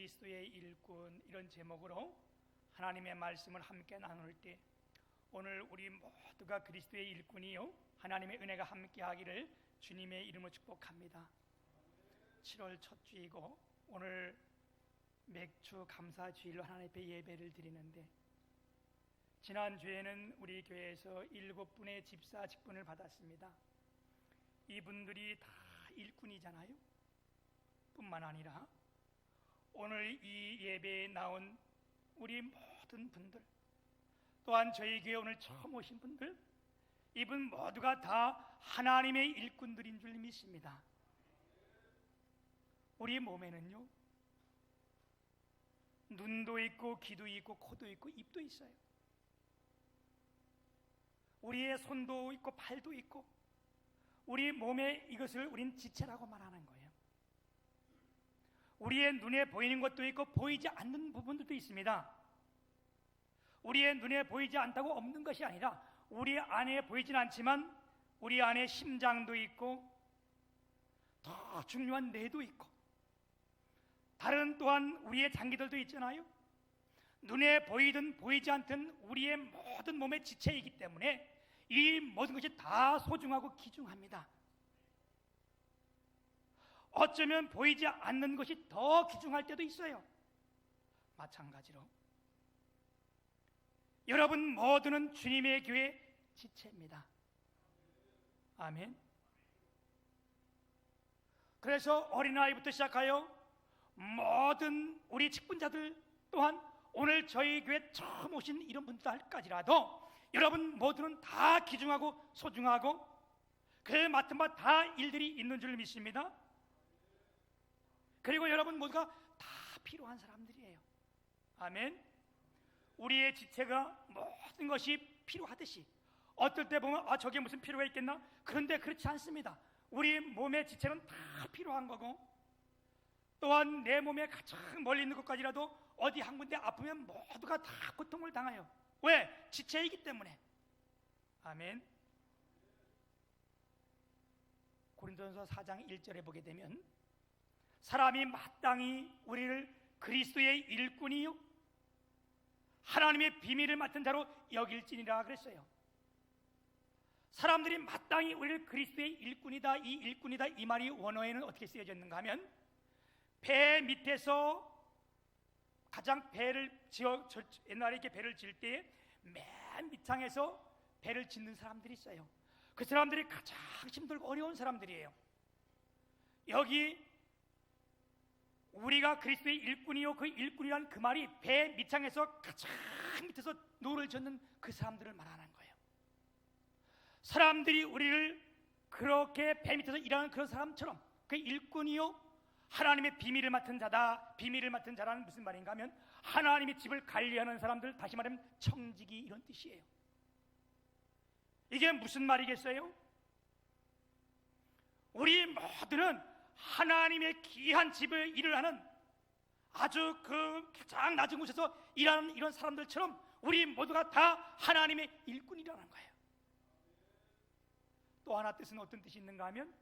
그리스도의 일꾼, 이런 제목으로 하나님의 말씀을 함께 나눌 때, 오늘 우리 모두가 그리스도의 일꾼이요 하나님의 은혜가 함께하기를 주님의 이름으로 축복합니다. 7월 첫 주이고 오늘 맥주 감사 주일로 하나님 앞에 예배를 드리는데, 지난주에는 우리 교회에서 7분의 집사 직분을 받았습니다. 이분들이 다 일꾼이잖아요. 뿐만 아니라 오늘 이 예배에 나온 우리 모든 분들, 또한 저희 교회 오늘 처음 오신 분들, 이분 모두가 다 하나님의 일꾼들인 줄 믿습니다. 우리 몸에는요, 눈도 있고 귀도 있고 코도 있고 입도 있어요. 우리의 손도 있고 팔도 있고, 우리 몸에 이것을 우린 지체라고 말하는 거예요. 우리의 눈에 보이는 것도 있고 보이지 않는 부분들도 있습니다. 우리의 눈에 보이지 않다고 없는 것이 아니라 우리 안에 보이진 않지만 우리 안에 심장도 있고 더 중요한 뇌도 있고, 다른 또한 우리의 장기들도 있잖아요. 눈에 보이든 보이지 않든 우리의 모든 몸의 지체이기 때문에 이 모든 것이 다 소중하고 귀중합니다. 어쩌면 보이지 않는 것이 더 귀중할 때도 있어요. 마찬가지로 여러분 모두는 주님의 교회 지체입니다. 아멘. 그래서 어린아이부터 시작하여 모든 우리 직분자들, 또한 오늘 저희 교회 처음 오신 이런 분들까지라도 여러분 모두는 다 귀중하고 소중하고 그 맡은 바 다 일들이 있는 줄 믿습니다. 그리고 여러분 모두가 다 필요한 사람들이에요. 아멘. 우리의 지체가 모든 것이 필요하듯이, 어떨 때 보면 저게 무슨 필요가 있겠나? 그런데 그렇지 않습니다. 우리 몸의 지체는 다 필요한 거고, 또한 내 몸에 가장 멀리 있는 것까지라도 어디 한 군데 아프면 모두가 다 고통을 당해요. 왜? 지체이기 때문에. 아멘. 고린도전서 4장 1절에 보게 되면, 사람이 마땅히 우리를 그리스도의 일꾼이요 하나님의 비밀을 맡은 자로 여길지니라 그랬어요. 사람들이 마땅히 우리를 그리스도의 일꾼이다, 이 일꾼이다, 이 말이 원어에는 어떻게 쓰여졌는가 하면, 배 밑에서 가장 배를 지어, 옛날에 이렇게 배를 지을 때에 맨 밑창에서 배를 짓는 사람들이 있어요. 그 사람들이 가장 힘들고 어려운 사람들이에요. 여기 우리가 그리스도의 일꾼이요, 그 일꾼이라는 그 말이 배 밑창에서 가장 밑에서 노를 젓는 그 사람들을 말하는 거예요. 사람들이 우리를 그렇게 배 밑에서 일하는 그런 사람처럼, 그 일꾼이요 하나님의 비밀을 맡은 자다. 비밀을 맡은 자라는 무슨 말인가 하면, 하나님의 집을 관리하는 사람들, 다시 말하면 청지기, 이런 뜻이에요. 이게 무슨 말이겠어요? 우리 모두는 하나님의 귀한 집을 일을 하는 아주 그 가장 낮은 곳에서 일하는 이런 사람들처럼 우리 모두가 다 하나님의 일꾼이라는 거예요. 또 하나 뜻은 어떤 뜻이 있는가 하면,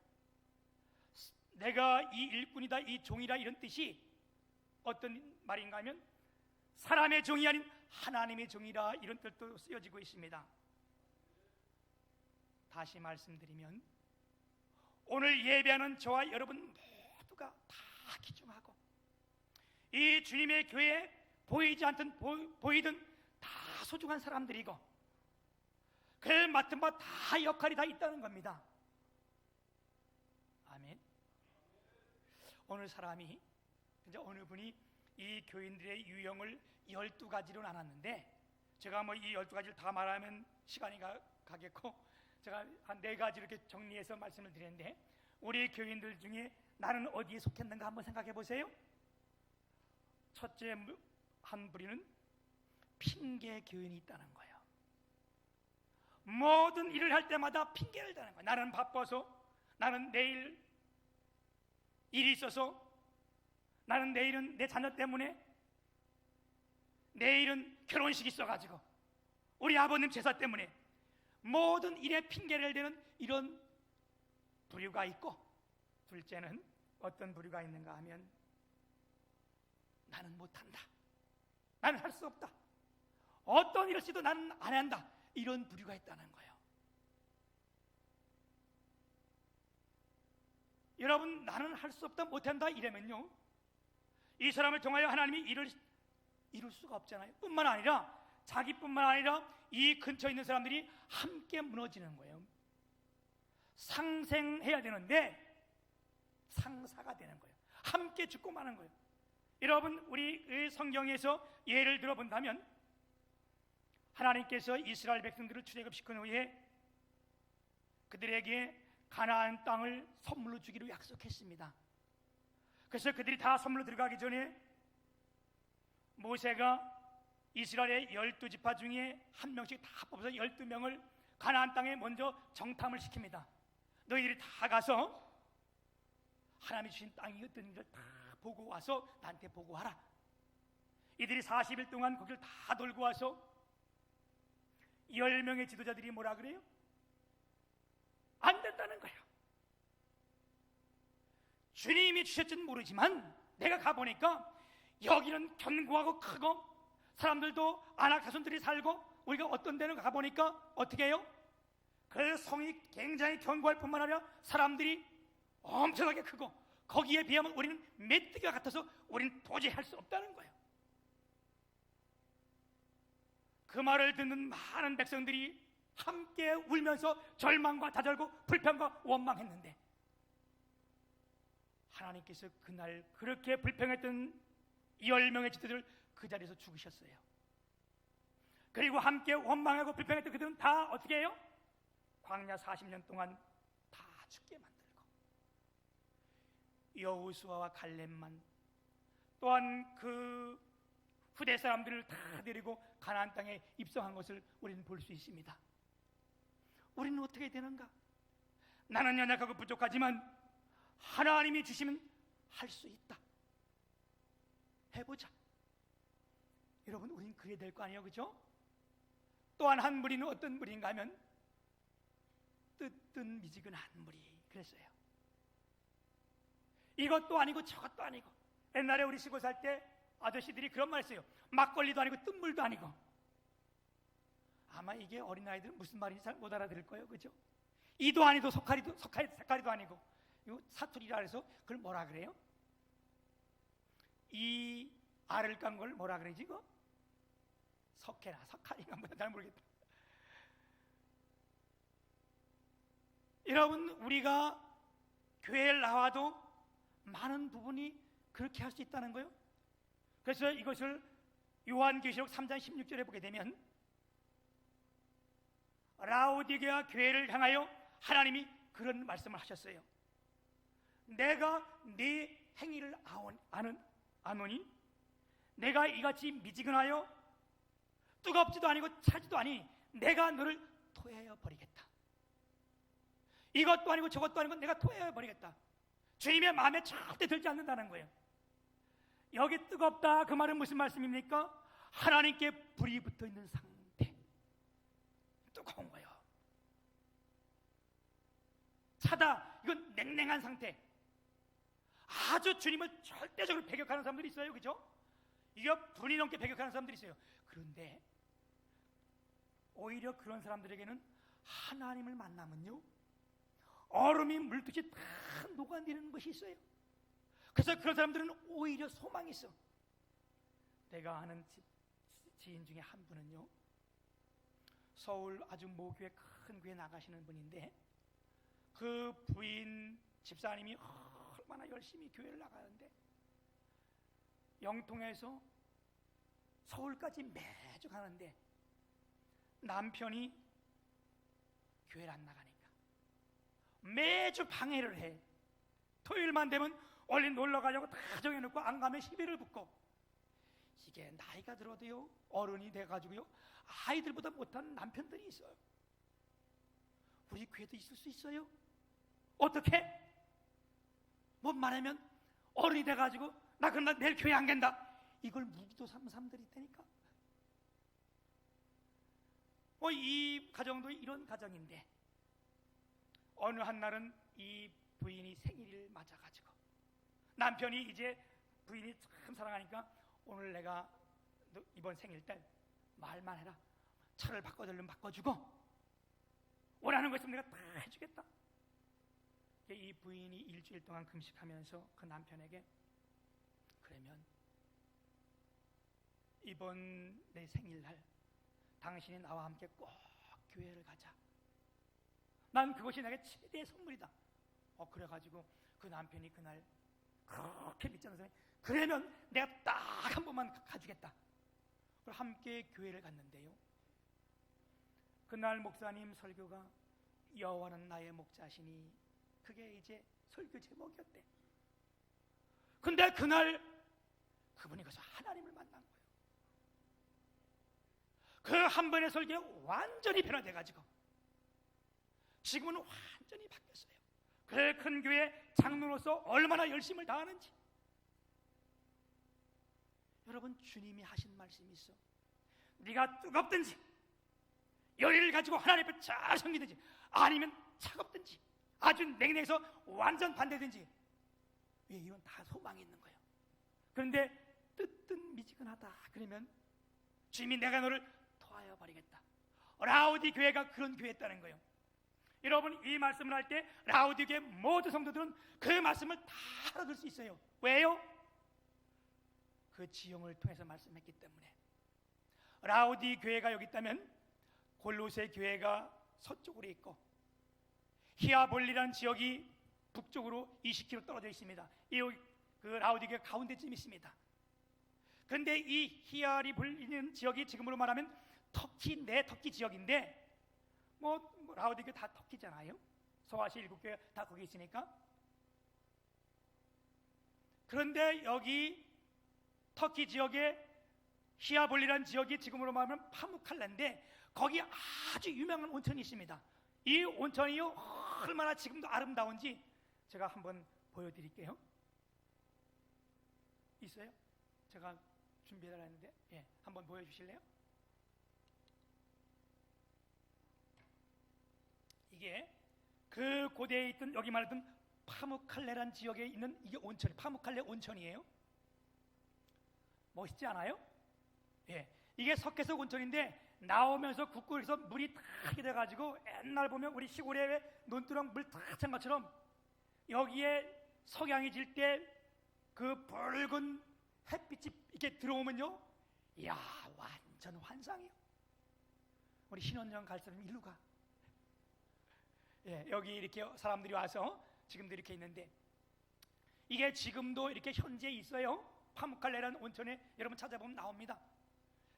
내가 이 일꾼이다, 이 종이다, 이런 뜻이 어떤 말인가 하면, 사람의 종이 아닌 하나님의 종이라, 이런 뜻도 쓰여지고 있습니다. 다시 말씀드리면, 오늘 예배하는 저와 여러분 모두가 다 귀중하고, 이 주님의 교회에 보이지 않든 보이든 다 소중한 사람들이고, 그 맡은 바 다 역할이 다 있다는 겁니다. 아멘. 오늘 사람이, 이제 어느 분이 이 교인들의 유형을 12가지로 나눴는데, 제가 뭐 이 12가지를 다 말하면 시간이 가겠고, 제가 한 4가지 이렇게 정리해서 말씀을 드렸는데, 우리 교인들 중에 나는 어디에 속했는가 한번 생각해 보세요. 첫째 한 부류는 핑계 교인이 있다는 거예요. 모든 일을 할 때마다 핑계를 대는 거예요. 나는 바빠서, 나는 내일 일이 있어서, 나는 내일은 내 자녀 때문에, 내일은 결혼식이 있어가지고, 우리 아버님 제사 때문에, 모든 일에 핑계를 대는 이런 부류가 있고, 둘째는 어떤 부류가 있는가 하면, 나는 나는 못한다, 나는 할 수 없다, 어떤 일을 시도 나는 안 한다, 이런 부류가 있다는 거예요. 여러분, 나는 할 수 없다, 못한다 이러면요, 이 사람을 통하여 하나님이 일을 이룰 수가 없잖아요. 뿐만 아니라 자기뿐만 아니라 이 근처에 있는 사람들이 함께 무너지는 거예요. 상생해야 되는데 상사가 되는 거예요. 함께 죽고 마는 거예요. 여러분, 우리 성경에서 예를 들어본다면 하나님께서 이스라엘 백성들을 출애굽시킨 후에 그들에게 가나안 땅을 선물로 주기로 약속했습니다. 그래서 그들이 다 선물로 들어가기 전에 모세가 이스라엘의 12지파 중에 한 명씩 다 뽑아서 12명을 가나안 땅에 먼저 정탐을 시킵니다. 너희들이 다 가서 하나님이 주신 땅이 어떤 걸 다 보고 와서 나한테 보고하라. 이들이 40일 동안 거기를 다 돌고 와서 10명의 지도자들이 뭐라 그래요? 안 된다는 거예요. 주님이 주셨지는 모르지만 내가 가보니까 여기는 견고하고 크고 사람들도 아낙 자손들이 살고, 우리가 어떤 데는 가보니까 어떻게 해요? 그 성이 굉장히 견고할 뿐만 아니라 사람들이 엄청나게 크고, 거기에 비하면 우리는 메뚜기가 같아서 우리는 도저히 할 수 없다는 거예요. 그 말을 듣는 많은 백성들이 함께 울면서 절망과 다절고 불평과 원망했는데, 하나님께서 그날 그렇게 불평했던 10명의 지도자를 그 자리에서 죽으셨어요. 그리고 함께 원망하고 불평했던 그들은 다 어떻게 해요? 광야 40년 동안 다 죽게 만들고, 여호수아와 갈렙만 또한 그 후대 사람들을 다 데리고 가나안 땅에 입성한 것을 우리는 볼 수 있습니다. 우리는 어떻게 되는가? 나는 연약하고 부족하지만 하나님이 주시면 할 수 있다. 해보자. 여러분, 우리는 그래야 될 거 아니에요, 그렇죠? 또한 한 무리는 어떤 무리인가 하면 뜨뜻미지근한 무리, 그랬어요. 이것도 아니고 저것도 아니고. 옛날에 우리 시골 살 때 아저씨들이 그런 말 했어요. 막걸리도 아니고 뜬물도 아니고. 아마 이게 어린아이들은 무슨 말인지 잘 못 알아들을 거예요, 그죠? 이도 아니고 색깔이도 아니고. 이거 사투리라 해서 그걸 뭐라 그래요? 이 알을 깐 걸 뭐라 그러지, 이거? 석회나 석칼인가 뭐야, 잘 모르겠다. 여러분, 우리가 교회에 나와도 많은 부분이 그렇게 할 수 있다는 거예요. 그래서 이것을 요한계시록 3장 16절에 보게 되면 라오디게아 교회를 향하여 하나님이 그런 말씀을 하셨어요. 내가 네 행위를 아노니 내가 이같이 미지근하여 뜨겁지도 아니고 차지도 아니 내가 너를 토해여 버리겠다. 이것도 아니고 저것도 아니고 내가 토해여 버리겠다. 주님의 마음에 절대 들지 않는다는 거예요. 여기 뜨겁다, 그 말은 무슨 말씀입니까? 하나님께 불이 붙어 있는 상태, 뜨거운 거예요. 차다, 이건 냉랭한 상태. 아주 주님을 절대적으로 배격하는 사람들이 있어요, 그죠? 이게 분이 넘게 배격하는 사람들이 있어요. 그런데 오히려 그런 사람들에게는 하나님을 만나면요, 얼음이 물듯이 다 녹아내리는 것이 있어요. 그래서 그런 사람들은 오히려 소망이 있어. 내가 아는 지인 중에 한 분은요, 서울 아주 모교회 큰 교회 나가시는 분인데, 그 부인 집사님이 얼마나 열심히 교회를 나가는데 영통에서 서울까지 매주 가는데 남편이 교회를 안 나가니까 매주 방해를 해. 토요일만 되면 얼른 놀러 가려고 다 정해놓고 안 가면 시비를 붙고. 이게 나이가 들어도요, 어른이 돼가지고요, 아이들보다 못한 남편들이 있어요. 우리 교회도 있을 수 있어요. 어떻게? 뭐 말하면 어른이 돼가지고 나 그럼 나 내일 교회 안 간다, 이걸 무기도 삼는 사람들이 있다니까. 이 가정도 이런 가정인데, 어느 한 날은 이 부인이 생일을 맞아가지고 남편이 이제 부인이 참 사랑하니까 오늘 내가 너 이번 생일 때 말만 해라. 차를 바꿔달라면 바꿔주고 원하는 거 있으면 내가 다 해주겠다. 이 부인이 일주일 동안 금식하면서 그 남편에게 그러면 이번 내 생일날 당신이 나와 함께 꼭 교회를 가자. 난 그것이 내게 최대의 선물이다. 그래가지고 그 남편이 그날 그렇게 믿지 않아서 그러면 내가 딱 한 번만 가주겠다. 그리고 함께 교회를 갔는데요. 그날 목사님 설교가 여호와는 나의 목자시니 그게 이제 설교 제목이었대. 근데 그날 그분이 가서 하나님을 만난 거예요. 그 한 번의 설교에 완전히 변화돼가지고 지금은 완전히 바뀌었어요. 그 큰 교회 장로로서 얼마나 열심을 다하는지. 여러분, 주님이 하신 말씀이 있어. 네가 뜨겁든지 열의를 가지고 하나님 앞에 잘 섬기든지 아니면 차갑든지 아주 냉랭해서 완전 반대든지 이건 다 소망이 있는 거예요. 그런데 뜨뜻미지근하다 그러면 주님이 내가 너를 토하여 버리겠다. 라우디 교회가 그런 교회였다는 거예요. 여러분, 이 말씀을 할 때 라우디 교회 모든 성도들은 그 말씀을 다 알아들 수 있어요. 왜요? 그 지형을 통해서 말씀했기 때문에. 라우디 교회가 여기 있다면 골로새 교회가 서쪽으로 있고 히아볼리라는 지역이 북쪽으로 20km 떨어져 있습니다. 그 라우디 교회 가운데쯤 있습니다. 그런데 이 히아볼리는 지역이 지금으로 말하면 터키 지역인데 라우디 교회 다 터키잖아요. 소아시아 7교회 다 거기 있으니까. 그런데 여기 터키 지역에 히아볼리라는 지역이 지금으로 말하면 파무칼레인데 거기 아주 유명한 온천이 있습니다. 이 온천이요 얼마나 지금도 아름다운지 제가 한번 보여드릴게요. 있어요? 제가 준비해달라 했는데 한번 보여주실래요? 이게 그 고대에 있던 여기 말했던 파무칼레라는 지역에 있는 이게 온천, 파무칼레 온천이에요. 멋있지 않아요? 이게 석회석 온천인데 나오면서 국구에서 물이 탁 돼가지고 옛날 보면 우리 시골에 논두렁 물 탁 찬 것처럼 여기에 석양이 질 때 그 붉은 햇빛이 이렇게 들어오면요, 이야 완전 환상이에요. 우리 신혼여행 갈 사람 일로 가. 여기 이렇게 사람들이 와서 지금도 이렇게 있는데 이게 지금도 이렇게 현재 있어요. 파무칼레라는 온천에 여러분 찾아보면 나옵니다.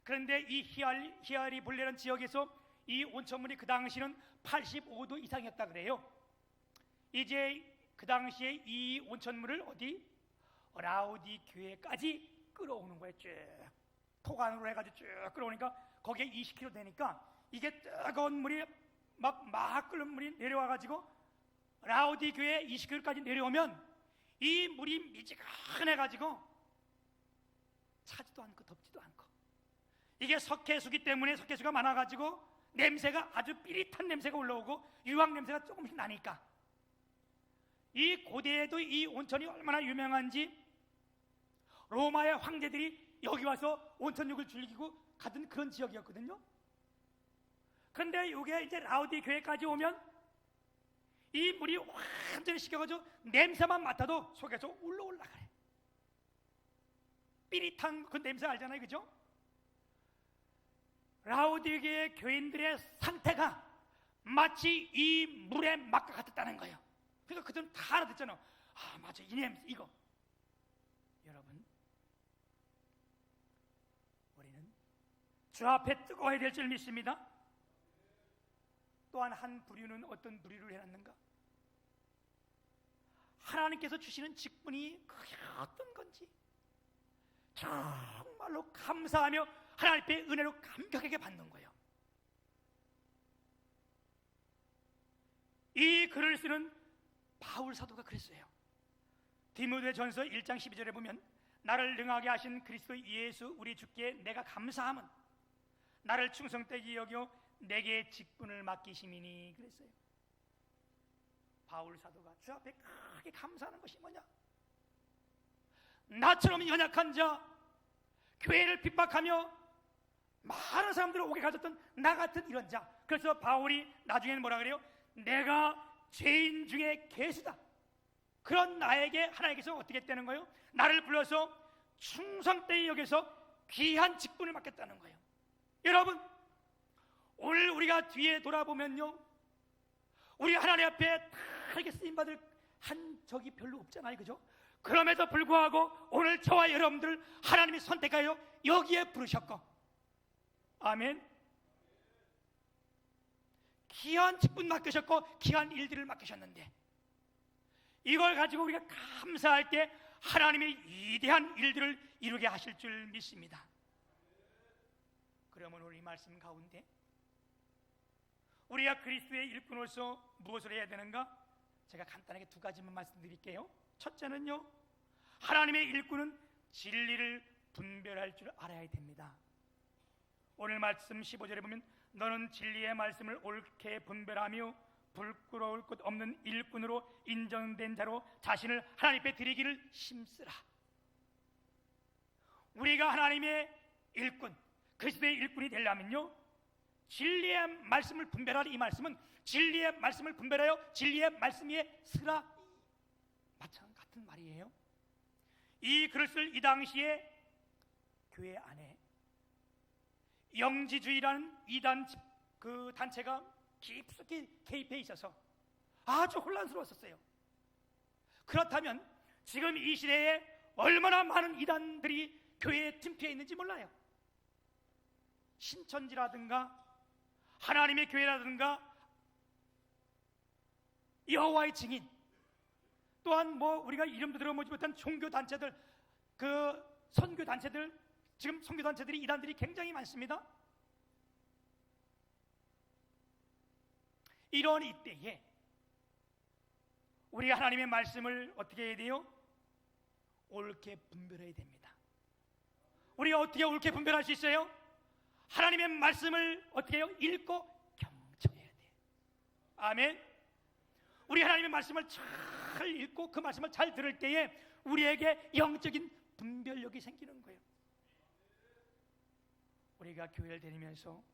그런데 이 히아리볼레라는 지역에서 이 온천물이 그 당시는 85도 이상이었다 그래요. 이제 그 당시에 이 온천물을 어디? 라우디 교회까지 끌어오는 거예요. 쭉 토관으로 해가지고 쭉 끌어오니까 거기에 20km 되니까 이게 뜨거운 물이 막 끓는 물이 내려와가지고 라우디 교회 20km까지 내려오면 이 물이 미지근해가지고 차지도 않고 덥지도 않고 이게 석회수기 때문에 석회수가 많아가지고 냄새가 아주 삐릿한 냄새가 올라오고 유황 냄새가 조금씩 나니까 이 고대에도 이 온천이 얼마나 유명한지 로마의 황제들이 여기 와서 온천浴을 즐기고 가던 그런 지역이었거든요. 그런데 이게 이제 라우디 교회까지 오면 이 물이 완전히 식혀가지고 냄새만 맡아도 속에서 올라가요. 삐릿한 그 냄새 알잖아요, 그죠? 라우디 교회 교인들의 상태가 마치 이 물의 맛과 같았다는 거예요. 그러니까 그들은 다 알아듣잖아. 아 맞아, 이 냄새 이거. 여러분, 우리는 주 앞에 뜨거워야 될 줄 믿습니다. 또한 한 부류는 어떤 부류를 해놨는가? 하나님께서 주시는 직분이 그게 어떤 건지 정말로 감사하며 하나님의 은혜로 감격하게 받는 거예요. 이 글을 쓰는 바울 사도가 그랬어요. 디모데전서 1장 12절에 보면 나를 능하게 하신 그리스도 예수 우리 주께 내가 감사함은 나를 충성되게 여겨 내게 직분을 맡기심이니 그랬어요. 바울 사도가 주 앞에 크게 감사하는 것이 뭐냐? 나처럼 연약한 자, 교회를 핍박하며 많은 사람들을 오게 가졌던 나 같은 이런 자. 그래서 바울이 나중에는 뭐라 그래요? 내가 죄인 중에 괴수다. 그런 나에게 하나님께서 어떻게 했다는 거예요? 나를 불러서 충성되이 여겨서 귀한 직분을 맡겼다는 거예요. 여러분, 오늘 우리가 뒤에 돌아보면요, 우리 하나님 앞에 다 이렇게 쓰임받을 한 적이 별로 없잖아요, 그죠? 그럼에도 불구하고 오늘 저와 여러분들 하나님이 선택하여 여기에 부르셨고, 아멘. 귀한 직분 맡기셨고 귀한 일들을 맡기셨는데, 이걸 가지고 우리가 감사할 때 하나님의 위대한 일들을 이루게 하실 줄 믿습니다. 그러면 우리 말씀 가운데 우리가 그리스도의 일꾼으로서 무엇을 해야 되는가? 제가 간단하게 두 가지만 말씀드릴게요. 첫째는요, 하나님의 일꾼은 진리를 분별할 줄 알아야 됩니다. 오늘 말씀 15절에 보면 너는 진리의 말씀을 옳게 분별하며 부끄러울 것 없는 일꾼으로 인정된 자로 자신을 하나님 앞에 드리기를 힘쓰라. 우리가 하나님의 일꾼, 그리스도의 일꾼이 되려면요, 진리의 말씀을 분별하라. 이 말씀은 진리의 말씀을 분별하여 진리의 말씀 위에 서라, 마찬가지 같은 말이에요. 이 글을 쓸 이 당시에 교회 안에 영지주의라는 이단 그 단체가 깊숙이 개입해 있어서 아주 혼란스러웠었어요. 그렇다면 지금 이 시대에 얼마나 많은 이단들이 교회에 침투해 있는지 몰라요. 신천지라든가 하나님의 교회라든가 여호와의 증인, 또한 뭐 우리가 이름도 들어보지 못한 종교 단체들, 그 선교 단체들, 지금 선교 단체들이 이단들이 굉장히 많습니다. 이런 이때에 우리가 하나님의 말씀을 어떻게 해야 돼요? 옳게 분별해야 됩니다. 우리가 어떻게 옳게 분별할 수 있어요? 하나님의 말씀을 어떻게 해요? 읽고 경청해야 돼요. 아멘. 우리 하나님의 말씀을 잘 읽고 그 말씀을 잘 들을 때에 우리에게 영적인 분별력이 생기는 거예요. 우리가 교회를 다니면서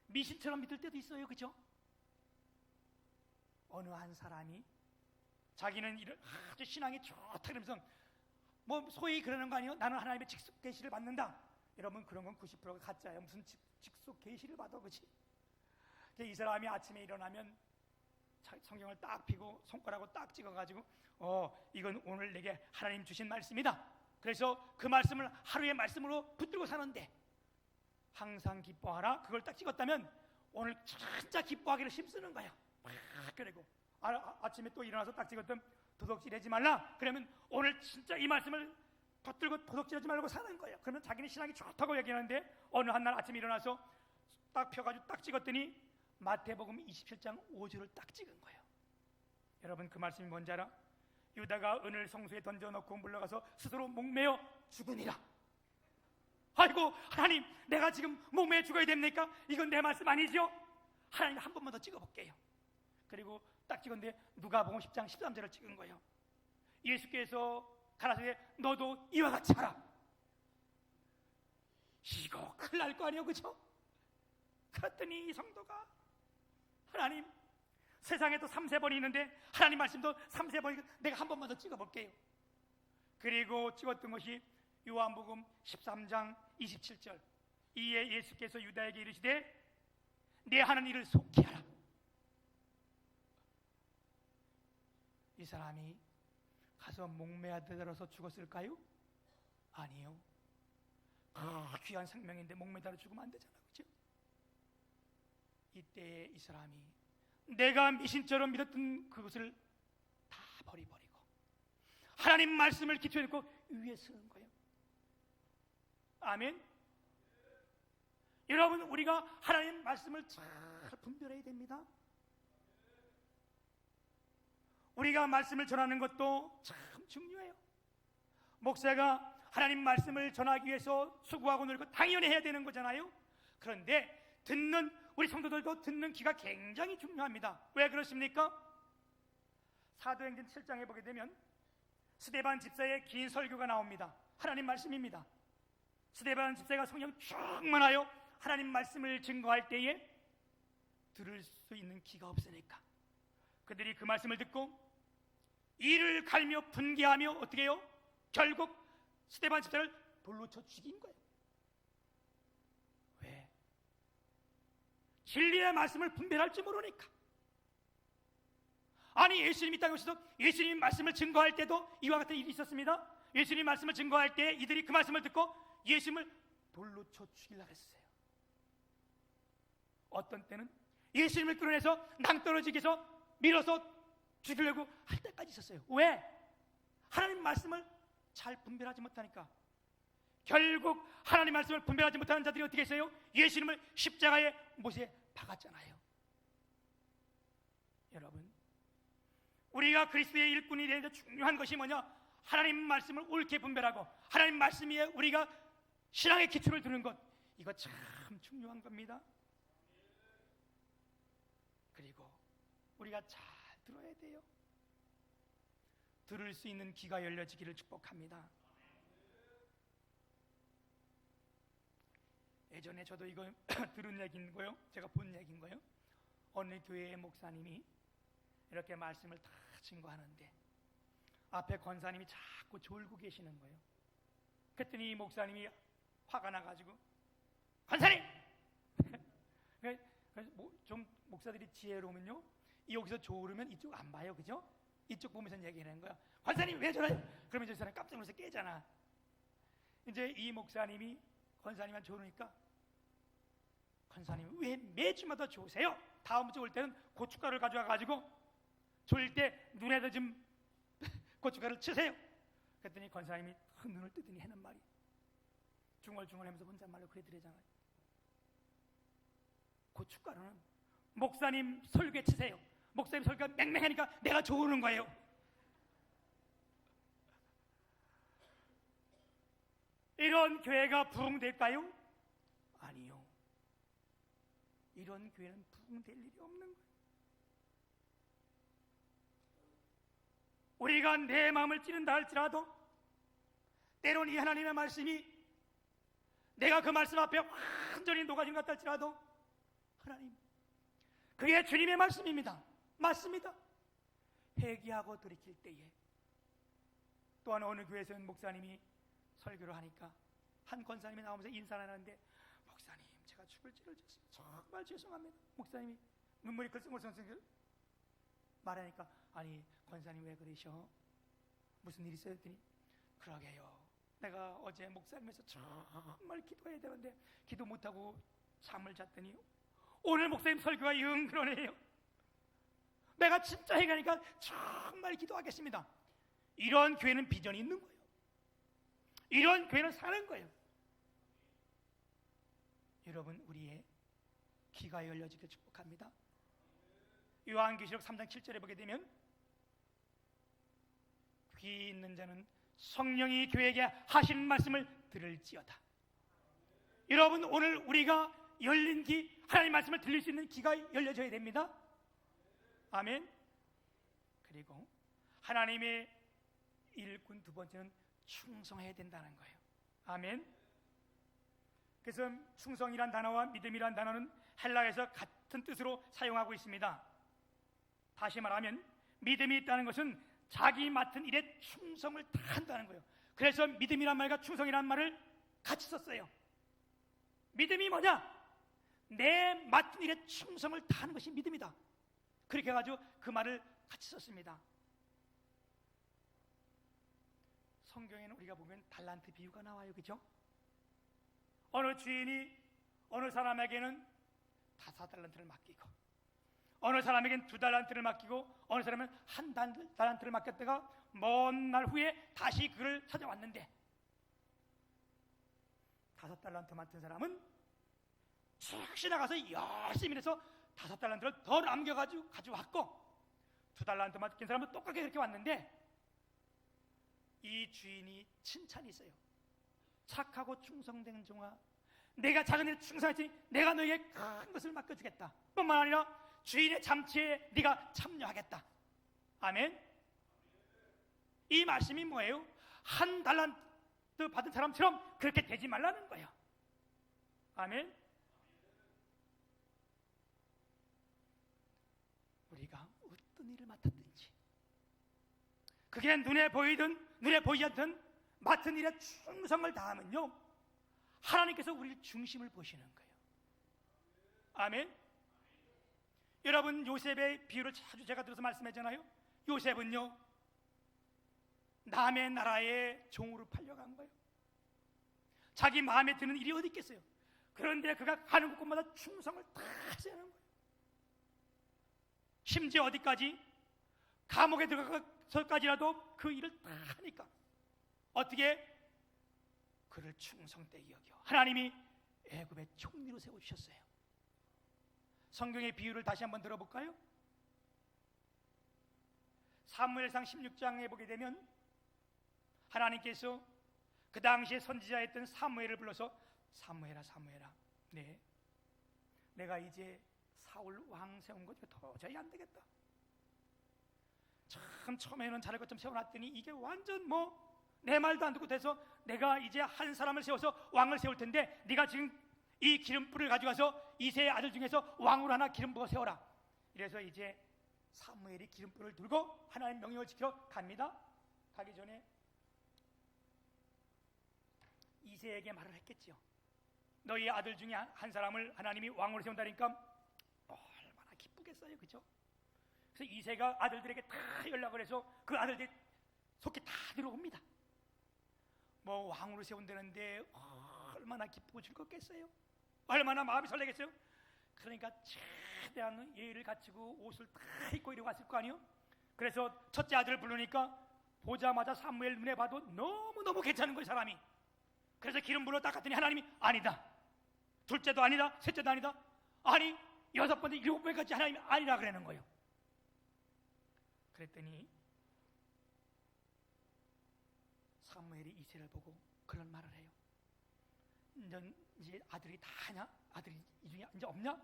미신처럼 믿을 때도 있어요, 그죠? 어느 한 사람이 자기는 아주 신앙이 좋다 그러면서 뭐 소위 그러는 거 아니에요? 나는 하나님의 직속 계시를 받는다. 여러분, 그런 건 90%가 가짜예요. 무슨 직속 계시를 받아, 그치? 이 사람이 아침에 일어나면 성경을 딱 펴고 손가락으로 딱 찍어가지고 이건 오늘 내게 하나님 주신 말씀이다. 그래서 그 말씀을 하루의 말씀으로 붙들고 사는데 항상 기뻐하라, 그걸 딱 찍었다면 오늘 진짜 기뻐하기를 힘쓰는 거야. 그리고 아침에 또 일어나서 딱 찍었던 도둑질하지 말라, 그러면 오늘 진짜 이 말씀을 붙들고 도둑질하지 말고 사는 거예요. 그러면 자기는 신앙이 좋다고 얘기하는데 어느 한 날 아침에 일어나서 딱 펴가지고 딱 찍었더니 마태복음 27장 5절을 딱 찍은 거예요. 여러분, 그 말씀이 뭔지 알아? 유다가 은을 성소에 던져놓고 물러가서 스스로 목매어 죽으니라. 아이고 하나님, 내가 지금 목매어 죽어야 됩니까? 이건 내 말씀 아니죠? 하나님, 한 번만 더 찍어볼게요. 그리고 딱 찍었는데 누가복음 10장 13절을 찍은 거예요. 예수께서 가라사대 너도 이와 같이 하라. 이거 큰일 날 거 아니에요, 그죠? 그랬더니 이 성도가 하나님, 세상에도 3-4번이 있는데 하나님 말씀도 3-4번이, 내가 한 번만 더 찍어볼게요. 그리고 찍었던 것이 요한복음 13장 27절. 이에 예수께서 유다에게 이르시되 내 하는 일을 속히 하라. 이 사람이 가서 목매어 들어서 죽었을까요? 아니요. 귀한 생명인데 목매달아 죽으면 안 되잖아, 그렇죠? 이때 이 사람이 내가 미신처럼 믿었던 그것을 다 버리고 하나님 말씀을 기초에 놓고 위에 서는 거예요. 아멘. 여러분, 우리가 하나님 말씀을 잘 분별해야 됩니다. 우리가 말씀을 전하는 것도 참 중요해요. 목사가 하나님 말씀을 전하기 위해서 수고하고 놀고 당연히 해야 되는 거잖아요. 그런데 듣는 우리 성도들도 듣는 귀가 굉장히 중요합니다. 왜 그렇습니까? 사도행전 7장에 보게 되면 스데반 집사의 긴 설교가 나옵니다. 하나님 말씀입니다. 스데반 집사가 성령 충만하여 하나님 말씀을 증거할 때에 들을 수 있는 귀가 없으니까 그들이 그 말씀을 듣고 이를 갈며 분개하며 어떻게 해요? 결국 스데반 집사를 돌로 쳐 죽인 거예요. 왜? 진리의 말씀을 분별할 줄 모르니까. 아니, 예수님이 땅에 오셔서 예수님 말씀을 증거할 때도 이와 같은 일이 있었습니다. 예수님 말씀을 증거할 때 이들이 그 말씀을 듣고 예수님을 돌로 쳐 죽이려고 했어요. 어떤 때는 예수님을 끌어내서 낭떠러지게 해서 밀어서 죽이려고 할 때까지 있었어요. 왜? 하나님 말씀을 잘 분별하지 못하니까. 결국 하나님 말씀을 분별하지 못하는 자들이 어떻게 했어요? 예수님을 십자가에 못에 박았잖아요. 여러분, 우리가 그리스도의 일꾼이 되는데 중요한 것이 뭐냐? 하나님 말씀을 옳게 분별하고 하나님 말씀 위에 우리가 신앙의 기초를 두는 것, 이거 참 중요한 겁니다. 그리고 우리가 잘 들어야 돼요. 들을 수 있는 귀가 열려지기를 축복합니다. 예전에 저도 이거 들은 얘기인 거요, 제가 본 얘기인 거요. 어느 교회의 목사님이 이렇게 말씀을 다 증거하는데 앞에 권사님이 자꾸 졸고 계시는 거예요. 그랬더니 이 목사님이 화가 나가지고, 권사님! 좀 목사들이 지혜로우면요, 여기서 졸으면 이쪽 안 봐요, 그죠? 이쪽 보면서 얘기하는 거야. 권사님 왜 저래? 그러면 저 사람 깜짝 놀라서 깨잖아. 이제 이 목사님이 권사님한테 졸으니까, 권사님 왜 매주마다 조세요? 다음 주 올 때는 고춧가루를 가져와가지고 졸릴 때 눈에다 좀 고춧가루를 치세요. 그랬더니 권사님이 눈을 뜨더니 하는 말이, 중얼중얼하면서 혼잣말로 그러더래잖아요. 고춧가루는 목사님 설교에 치세요. 목사님 설교가 맹맹하니까 내가 좋으는 거예요. 이런 교회가 부흥될까요? 아니요. 이런 교회는 부흥될 일이 없는 거예요. 우리가 내 마음을 찌른다 할지라도 때론 이 하나님의 말씀이 내가 그 말씀 앞에 완전히 녹아진 것 같다 할지라도, 하나님, 그게 주님의 말씀입니다. 맞습니다. 회개하고 돌이킬 때에. 또한 어느 교회에서는 목사님이 설교를 하니까 한 권사님이 나오면서 인사를 하는데, 목사님 제가 죽을 죄를 졌습니다. 정말 죄송합니다. 목사님이 눈물이 글썽글썽 말하니까, 아니 권사님 왜 그러셔? 무슨 일 있어요? 했더니, 그러게요, 내가 어제 목사님에서 정말 기도해야 되는데 기도 못하고 잠을 잤더니 오늘 목사님 설교가 영 그러네요. 내가 진짜 해가니까 정말 기도하겠습니다. 이런 교회는 비전이 있는 거예요. 이런 교회는 사는 거예요. 여러분, 우리의 귀가 열려지길 축복합니다. 요한계시록 3장 7절에 보게 되면, 귀 있는 자는 성령이 교회에게 하신 말씀을 들을지어다. 여러분, 오늘 우리가 열린 귀, 하나님 말씀을 들릴 수 있는 귀가 열려져야 됩니다. 아멘. 그리고 하나님의 일꾼 두 번째는 충성해야 된다는 거예요. 아멘. 그래서 충성이란 단어와 믿음이란 단어는 헬라에서 같은 뜻으로 사용하고 있습니다. 다시 말하면 믿음이 있다는 것은 자기 맡은 일에 충성을 다한다는 거예요. 그래서 믿음이란 말과 충성이란 말을 같이 썼어요. 믿음이 뭐냐? 내 맡은 일에 충성을 다하는 것이 믿음이다. 그렇게 해가지고 그 말을 같이 썼습니다. 성경에는 우리가 보면 달란트 비유가 나와요, 그죠? 어느 주인이 어느 사람에게는 5달란트를 맡기고, 어느 사람에게는 2달란트를 맡기고, 어느 사람은 1달란트를 맡겼다가 먼 날 후에 다시 그를 찾아왔는데, 5달란트 맡은 사람은 즉시 나가서 열심히 해서 5달란트를 더 남겨가지고 가져왔고, 2달란트 맡긴 사람은 똑같이 그렇게 왔는데, 이 주인이 칭찬이 있어요. 착하고 충성된 종아, 내가 작은 일에 충성했으니 내가 너에게 큰 것을 맡겨주겠다. 뿐만 아니라 주인의 잠치에 네가 참여하겠다. 아멘. 이 말씀이 뭐예요? 한 달란트 받은 사람처럼 그렇게 되지 말라는 거예요. 아멘. 우리가 어떤 일을 맡았든지 그게 눈에 보이든 눈에 보이지 않든 맡은 일에 충성을 다하면요, 하나님께서 우리를 중심을 보시는 거예요. 아멘. 여러분, 요셉의 비유를 자주 제가 들어서 말씀했잖아요. 요셉은요, 남의 나라의 종으로 팔려간 거예요. 자기 마음에 드는 일이 어디 있겠어요. 그런데 그가 가는 곳마다 충성을 다 하는 거예요. 심지어 어디까지? 감옥에 들어가서까지라도 그 일을 다 하니까 어떻게? 그를 충성되게 여겨 하나님이 애굽의 총리로 세워주셨어요. 성경의 비유를 다시 한번 들어볼까요? 사무엘상 16장에 보게 되면 하나님께서 그 당시에 선지자였던 사무엘을 불러서 사무엘아, 사무엘아, 네, 내가 이제 사울 왕 세운 거 도저히 안 되겠다. 참 처음에는 잘할 것 좀 세워놨더니 이게 완전 내 말도 안 듣고 돼서 내가 이제 한 사람을 세워서 왕을 세울 텐데 네가 지금 이 기름불을 가져가서 이새의 아들 중에서 왕으로 하나 기름 부어 세워라. 이래서 이제 사무엘이 기름불을 들고 하나님 명령을 지켜 갑니다. 가기 전에 이새에게 말을 했겠지요. 너희 아들 중에 한 사람을 하나님이 왕으로 세운다니까 얼마나 기쁘겠어요, 그죠? 그래서 이새가 아들들에게 다 연락을 해서 그 아들들이 속히 다 들어옵니다. 왕으로 세운다는데 얼마나 기쁘고 즐겁겠어요? 얼마나 마음이 설레겠어요? 그러니까 최대한 예의를 갖추고 옷을 다 입고 이러고 왔을 거 아니에요? 그래서 첫째 아들을 부르니까 보자마자 사무엘 눈에 봐도 너무너무 괜찮은 거예요, 사람이. 그래서 기름 불어 닦았더니 하나님이 아니다, 둘째도 아니다, 셋째도 아니다, 아니 여섯 번째 일곱 번까지 하나님이 아니라 그러는 거예요. 그랬더니 사무엘이 이새를 보고 그런 말을 해요. 넌 이제 아들이 다 하냐? 아들이 이 중에 이제 없냐?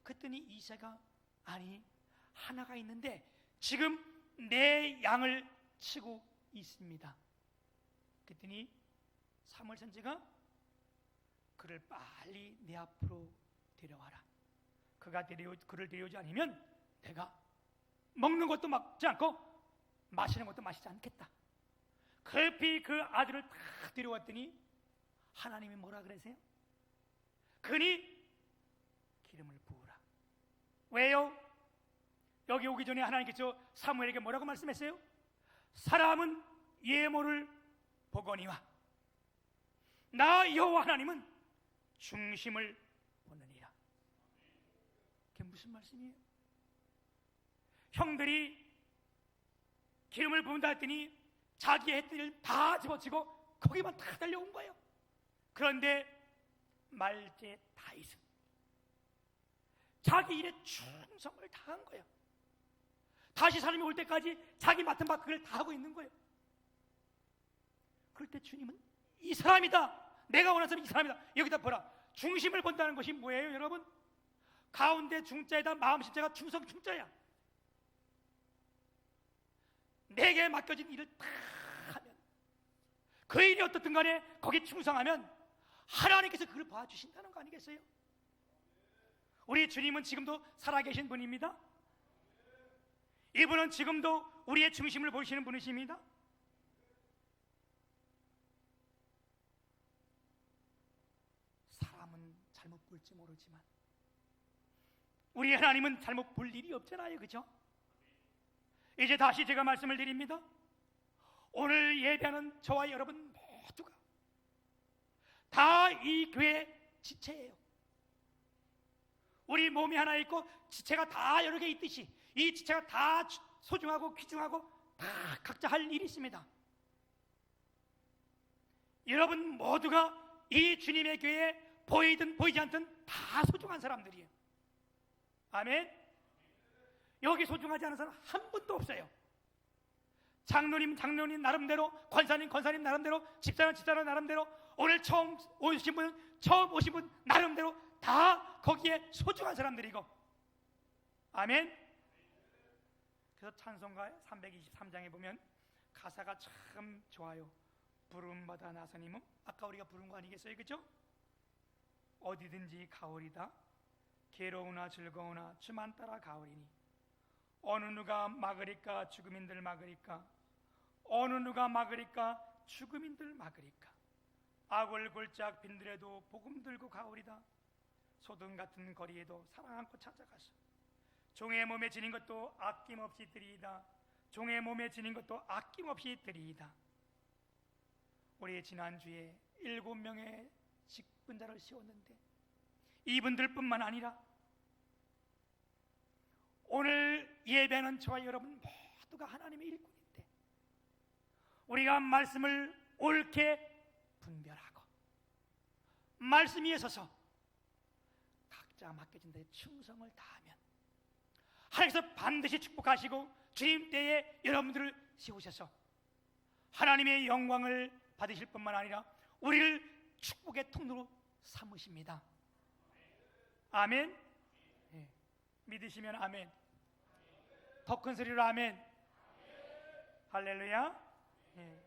그랬더니 이새가 아니 하나가 있는데 지금 내 양을 치고 있습니다. 그랬더니 사무엘 선지가 그를 빨리 내 앞으로 데려와라. 그를 데려오지 않으면 내가 먹는 것도 먹지 않고 마시는 것도 마시지 않겠다. 급히 그 아들을 다 데려왔더니 하나님이 뭐라 그러세요? 그니 기름을 부으라. 왜요? 여기 오기 전에 하나님께서 사무엘에게 뭐라고 말씀했어요? 사람은 예모를 보거니와 나 여호와 하나님은 중심을 보느니라. 그게 무슨 말씀이에요? 형들이 기름을 부은다 했더니 자기 했던 일 다 집어치고 거기만 다 달려온 거예요. 그런데 말제 다윗은 자기 일에 충성을 다한 거예요. 다시 사람이 올 때까지 자기 맡은 바 그걸 다 하고 있는 거예요. 그럴 때 주님은 이 사람이다, 내가 원하는 사람이 이 사람이다. 여기다 보라. 중심을 본다는 것이 뭐예요, 여러분? 가운데 중자에다 마음 십자가 충성 충자야. 내게 맡겨진 일을 다 하면, 그 일이 어떻든 간에 거기에 충성하면 하나님께서 그걸 봐주신다는 거 아니겠어요? 우리 주님은 지금도 살아계신 분입니다. 이분은 지금도 우리의 중심을 보시는 분이십니다. 사람은 잘못 볼지 모르지만 우리 하나님은 잘못 볼 일이 없잖아요, 그죠? 이제 다시 제가 말씀을 드립니다. 오늘 예배하는 저와 여러분 모두가 다 이 교회 지체예요. 우리 몸이 하나 있고 지체가 다 여러 개 있듯이 이 지체가 다 소중하고 귀중하고 다 각자 할 일이 있습니다. 여러분 모두가 이 주님의 교회에 보이든 보이지 않든 다 소중한 사람들이에요. 아멘. 여기 소중하지 않은 사람 한 분도 없어요. 장로님 나름대로, 권사님 나름대로, 집사람 나름대로, 오늘 처음 오신 분 나름대로 다 거기에 소중한 사람들이고. 아멘. 그래서 찬송가 323장에 보면 가사가 참 좋아요. 부름받아 나서님은 아까 우리가 부른 거 아니겠어요? 그죠? 어디든지 가오리다. 괴로우나 즐거우나 주만 따라 가오리니 어느 누가 막으리까 죽음인들 막으리까 어느 누가 막으리까 죽음인들 막으리까 악을 골짝 빈들에도 복음 들고 가오리다. 소등 같은 거리에도 사랑 안고 찾아가서 종의 몸에 지닌 것도 아낌없이 드리이다. 종의 몸에 지닌 것도 아낌없이 드리이다. 우리 지난주에 7명의 직분자를 세웠는데 이분들뿐만 아니라 오늘 예배는 저와 여러분 모두가 하나님의 일꾼인데 우리가 말씀을 옳게 분별하고 말씀 위에 서서 각자 맡겨진 데에 충성을 다하면 하나님께서 반드시 축복하시고 주님 때에 여러분들을 세우셔서 하나님의 영광을 받으실 뿐만 아니라 우리를 축복의 통로로 삼으십니다. 아멘. 네. 믿으시면 아멘. 더 큰 소리로 아멘. 할렐루야. 네.